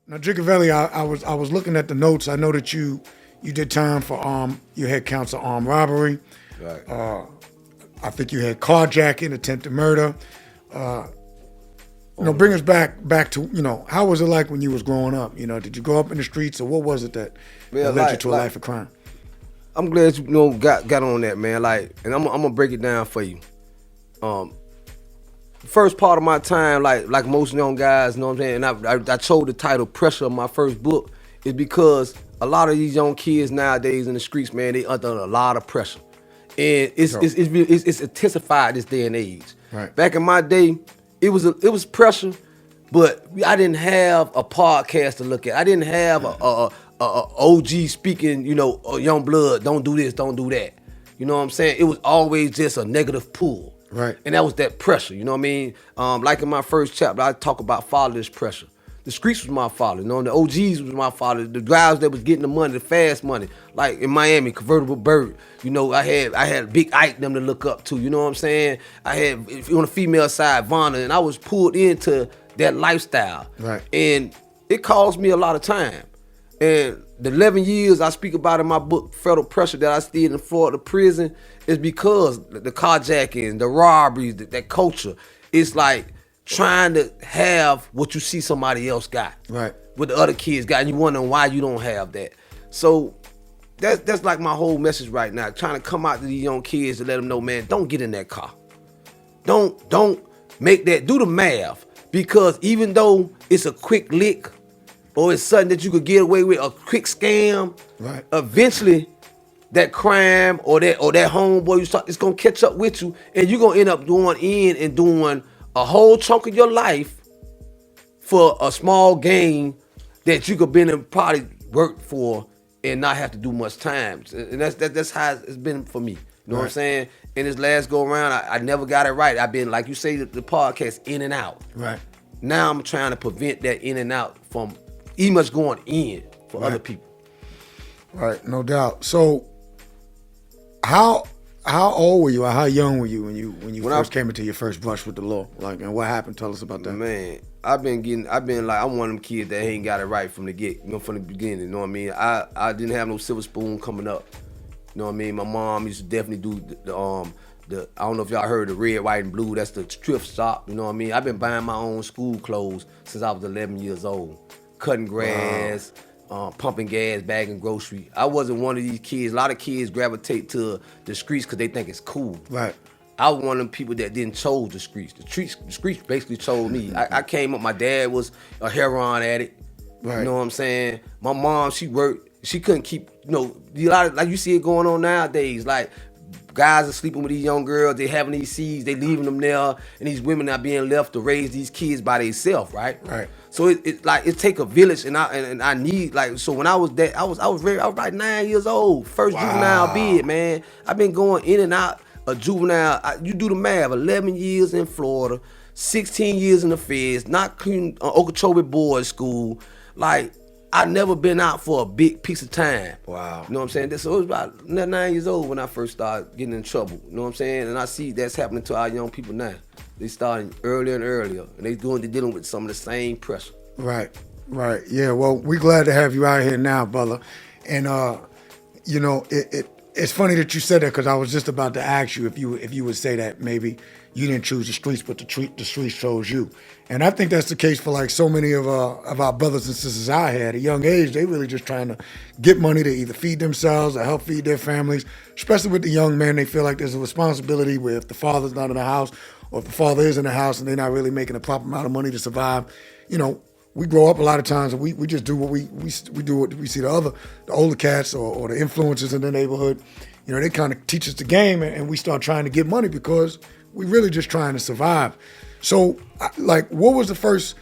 Now, Gigaveli, I was looking at the notes. I know that you did time for you had counts of armed robbery. Right. I think you had carjacking, attempted murder. Uh, bring us back to how was it like when you was growing up? Did you grow up in the streets, or what was it that Man, led you to a life of crime? I'm glad you got on that, man. And I'm gonna break it down for you. Um, First part of my time, like most young guys, you know what I'm saying. And I chose the title "Pressure" of my first book is because a lot of these young kids nowadays in the streets, man, they under a lot of pressure, and it's intensified this day and age. Right. Back in my day, it was pressure, but I didn't have a podcast to look at. I didn't have a OG speaking, young blood, don't do this, don't do that. You know what I'm saying? It was always just a negative pull. Right. And that was that pressure, you know what I mean? Like in my first chapter, I talk about fatherless pressure. The streets was my father, the OGs was my father, the guys that was getting the money, the fast money. Like in Miami, Convertible Bird, I had Big Ike them to look up to, you know what I'm saying? I had, on the female side, Vonna, and I was pulled into that lifestyle. Right. And it caused me a lot of time. And the 11 years I speak about in my book, Federal Pressure, that I stayed in Florida prison, is because the carjacking, the robberies, that culture, it's like trying to have what you see somebody else got. Right. What the other kids got, and you wondering why you don't have that. So that's like my whole message right now, trying to come out to these young kids to let them know, man, don't get in that car. Don't make that, do the math. Because even though it's a quick lick, or it's something that you could get away with, a quick scam, right, eventually that crime or that homeboy, it's gonna catch up with you, and you're gonna end up doing a whole chunk of your life for a small gain that you could been and probably work for and not have to do much time. And that's how it's been for me. You know what I'm saying? In this last go around, I never got it right. I've been, like you say, the podcast, in and out. Right. Now I'm trying to prevent that in and out from even much going in for other people. Right, no doubt. So, how old were you, or how young were you when you first came into your first brush with the law? Like, and what happened? Tell us about that. Man, I'm one of them kids that ain't got it right from the from the beginning. You know what I mean? I didn't have no silver spoon coming up. You know what I mean? My mom used to definitely do the I don't know if y'all heard the red, white, and blue. That's the thrift shop. You know what I mean? I've been buying my own school clothes since I was 11 years old. Cutting grass, pumping gas, bagging grocery. I wasn't one of these kids. A lot of kids gravitate to the streets because they think it's cool. Right. I was one of them people that didn't chose the streets. The streets basically chose me. I came up, my dad was a heroin addict. Right. You know what I'm saying? My mom, she worked. She couldn't keep, a lot of, like you see it going on nowadays. Like, guys are sleeping with these young girls, they having these seeds, they leaving them there, and these women are being left to raise these kids by themselves, right? Right. So it take a village, and I need, like, so when I was that, I was like 9 years old, first juvenile bid, man. I've been going in and out of juvenile. You do the math, 11 years in Florida, 16 years in the feds, not including Okeechobee boys school, like. I never been out for a big piece of time. Wow. You know what I'm saying? So it was about 9 years old when I first started getting in trouble. You know what I'm saying? And I see that's happening to our young people now. They starting earlier and earlier, and they're dealing with some of the same pressure. Right. Yeah. Well, we're glad to have you out here now, brother. And it's funny that you said that, because I was just about to ask you if you would say that maybe you didn't choose the streets, but the streets chose you. And I think that's the case for like so many of our brothers and sisters out here at a young age. They really just trying to get money to either feed themselves or help feed their families. Especially with the young men, they feel like there's a responsibility where if the father's not in the house, or if the father is in the house and they're not really making a proper amount of money to survive, we grow up a lot of times and we just do what we do what we see the older cats or the influencers in the neighborhood. They kind of teach us the game, and we start trying to get money because we really just trying to survive. So, like, what was the first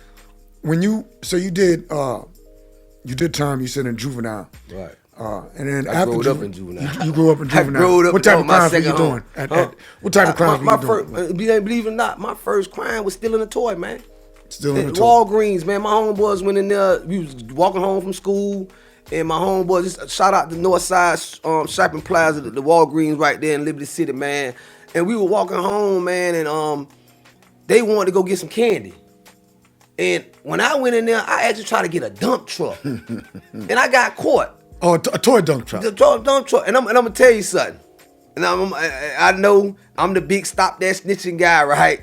you did time, you said, in juvenile, right? And then I grew up in juvenile. You grew up in juvenile. What type of crimes were you doing? What type of crimes were you doing? Believe it or not, my first crime was stealing a toy, man. Still in the toy. Walgreens, man. My homeboys went in there. We was walking home from school, and my homeboys, just shout out the North Side Shopping Plaza, the Walgreens right there in Liberty City, man. And we were walking home, man, and they wanted to go get some candy. And when I went in there, I actually tried to get a dump truck. And I got caught. Oh, a toy dump truck. The dump truck. And I'm gonna tell you something. And I know I'm the big stop that snitching guy, right?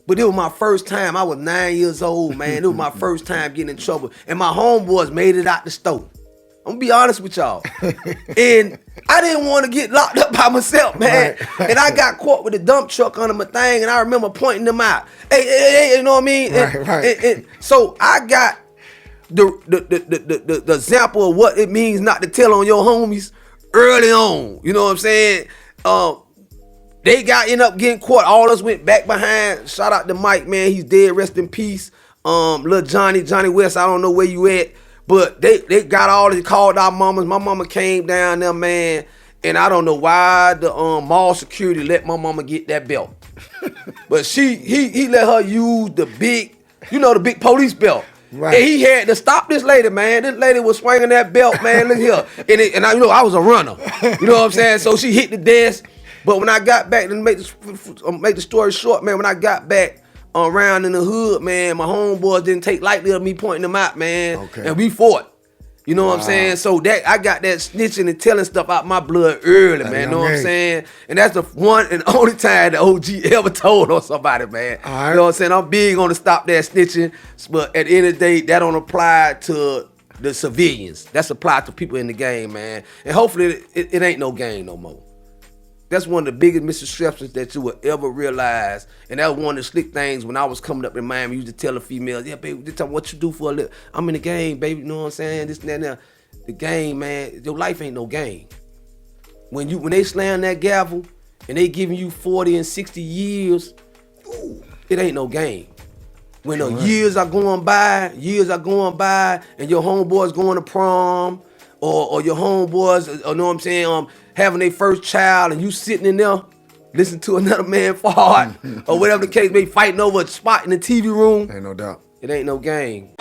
But it was my first time. I was 9 years old, man. It was my first time getting in trouble. And my homeboys made it out the store. I'm gonna be honest with y'all. And I didn't want to get locked up by myself, man. Right. And I got caught with a dump truck under my thing, and I remember pointing them out. Hey, you know what I mean? And so I got the example of what it means not to tell on your homies early on. You know what I'm saying? They ended up getting caught. All us went back behind. Shout out to Mike, man. He's dead. Rest in peace. Little Johnny West. I don't know where you at. But they got all this, called our mamas. My mama came down there, man. And I don't know why the mall security let my mama get that belt. But he let her use the big police belt. Right. And he had to stop this lady, man. This lady was swinging that belt, man. Look here. And I was a runner. You know what I'm saying? So she hit the desk. But when I got back, to make the story short, man, when I got back around in the hood, man, my homeboys didn't take lightly of me pointing them out, man. Okay. And we fought. You know what I'm saying? So that I got that snitching and telling stuff out my blood early, man. You know what I'm saying? And that's the one and only time the OG ever told on somebody, man. Right. You know what I'm saying? I'm big on to stop that snitching, but at the end of the day, that don't apply to the civilians. That's applied to people in the game, man. And hopefully it ain't no game no more. That's one of the biggest misconceptions that you will ever realize. And that was one of the slick things when I was coming up in Miami. You used to tell the females, yeah, baby, this time what you do for a living. I'm in the game, baby, you know what I'm saying? This and that and that. The game, man, your life ain't no game. When they slam that gavel and they giving you 40 and 60 years, ooh, it ain't no game. When the years are going by, and your homeboys going to prom, or your homeboys, you know what I'm saying, having their first child, and you sitting in there listening to another man fart, or whatever the case may be, fighting over a spot in the TV room. Ain't no doubt. It ain't no game.